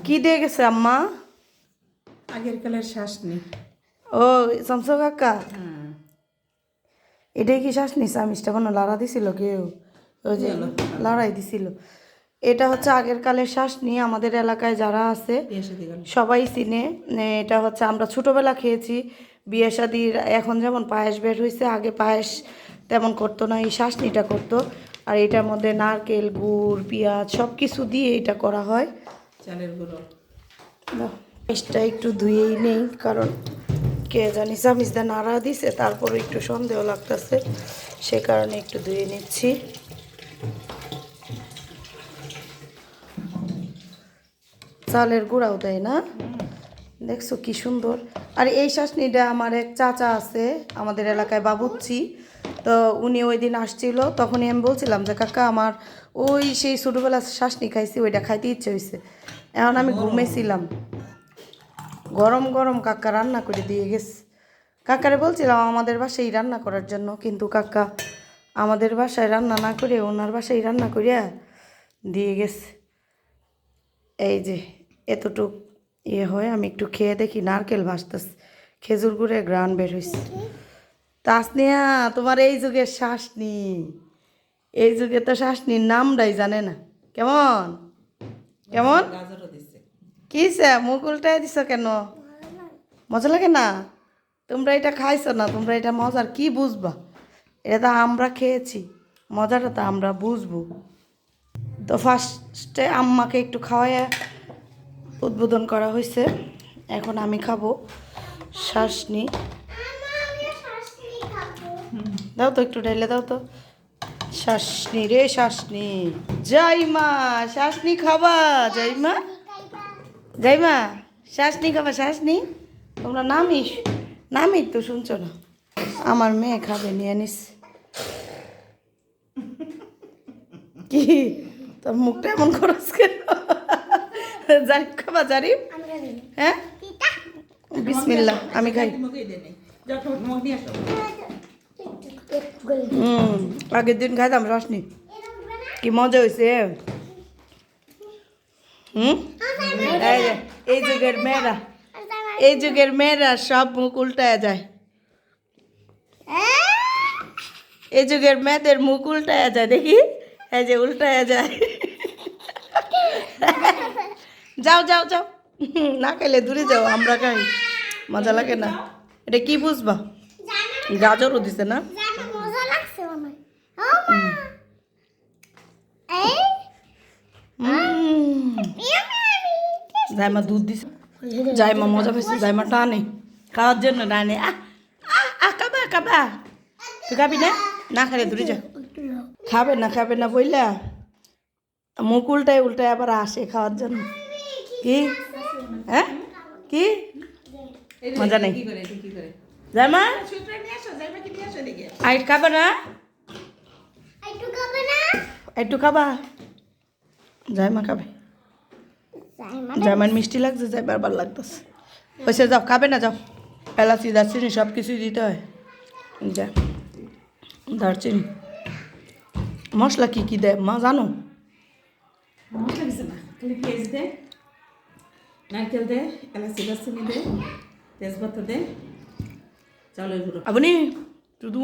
কি দিয়ে গেছে আম্মা? আগের কালের শাসনি। ও শামসু কাকা, এটাই কি শ্বাস নিছে? আমিষটা কোনো লাড়া দিছিল কেউ? ওই যে লড়াই দিছিল। এটা হচ্ছে আগের কালের শ্বাসনি। আমাদের এলাকায় যারা আছে সবাই চিনে। এটা হচ্ছে আমরা ছোটোবেলা খেয়েছি বিয়ে শাদির। এখন যেমন পায়েস বের হয়েছে, আগে পায়েস তেমন করতো না, এই শ্বাসনিটা করতো। আর এটার মধ্যে নারকেল, গুড়, পেঁয়াজ সব কিছু দিয়ে এটা করা হয়। চালের গুঁড়ো মিষ্টিটা একটু ধুয়েই নেই, কারণ কে জানি চামিচটা নাড়া দিছে, তারপরে একটু সন্দেহ লাগতেছে, সে কারণে একটু ধুয়ে নিচ্ছি। চালের গুঁড়াও দেয় না, দেখছো কি সুন্দর। আর এই শাসনিটা আমার এক চাচা আছে আমাদের এলাকায়, বাবুচ্চি। তো উনি ওই দিন আসছিল, তখনই আমি বলছিলাম যে কাকা আমার ওই সেই ছোটোবেলা শাসনি খাইছি, ওইটা খাইতে ইচ্ছে হয়েছে। এখন আমি ঘুমেছিলাম, গরম গরম কাকা রান্না করে দিয়ে গেছে। কাকারে বলছিলাম আমাদের বাসায় রান্না করার জন্য, কিন্তু কাকা আমাদের বাসায় রান্না না করে ওনার বাসায় রান্না করিয়া দিয়ে গেছে। এই যে এতটুক ইয়ে হয়, আমি একটু খেয়ে দেখি। নারকেল ভাসতেছে, খেজুর গুড়ে গ্রান বের হয়েছে। তাসনিয়া, তোমার এই যুগের শাসনি, এই যুগে তো শাসনির নামটাই জানে না। কেমন কেমন কিসে মুখ উল্টাই দিছ কেন? মজা লাগে না? তোমরা এটা খাইছো না, তোমরা এটা মজার কি বুঝবা? এটা তো আমরা খেয়েছি, মজাটা তো আমরা বুঝবো। তো ফার্স্টে আম্মাকে একটু খাওয়াইয়া উদ্বোধন করা হয়েছে, এখন আমি খাবো শাসনি। দাও তো একটু ঢেলে দাও তো। শাসনি রে শাসনি, যাইমা শাসনি খাবা? যাইমা, যাইমা শাসনি খাবা? শাসনি তোমরা নামই তো শুনছো না। আমার মেয়ে খাবে, নিয়ে নিস। কি তোর মুখটা এমন খরচ কেন? জারিফ খাবা? জারিফ, হ্যাঁ বিসমিল্লাহ, আমি খাই। আগের দিন খাইতাম শাসনি, কি মজা হয়েছে। এই যুগের মেয়েরা, এই যুগের মেয়েরা সব মুখ উল্টায় যায়। এই যুগের মেয়েদের মুখ উল্টায় যায়, দেখি এই যে উল্টায় যায়। যাও যাও যাও, না খাইলে দূরে যাও, আমরা খাই, মজা লাগে না। এটা কি বুঝবা? গাজরও দিছে না? জাইমা দুধ দিছে, জাইমা মজা পেয়েছে, জাইমা টানে খাওয়ার জন্য, টানে। কাবা কাবা, তুই খাবি না? না খাইলে দূরে যা। খাবে না, খাবে না বইলা মুখ উল্টায় উল্টায় আবার আসে খাওয়ার জন্য। কি হ্যাঁ, কি মজা নেই? জাইমা আর খাবে না? একটু খাবা? জাইমা খাবে, জাইমার মিষ্টি লাগছে, যাইবার বার লাগতেছে। পয়সা যাও, খাবে না? যাও, এলাচি দারচিনি সব কিছুই দিতে হয়। যা, দারচিনি মশলা কি কি দেয় মা জানো? মশলা কিছু না, খালি পেঁয়াজ দে, নারকেল দে, এলাচি দারচিনি দে, তেজপাতা দে, চালের গুঁড়ো। আপনি শুধু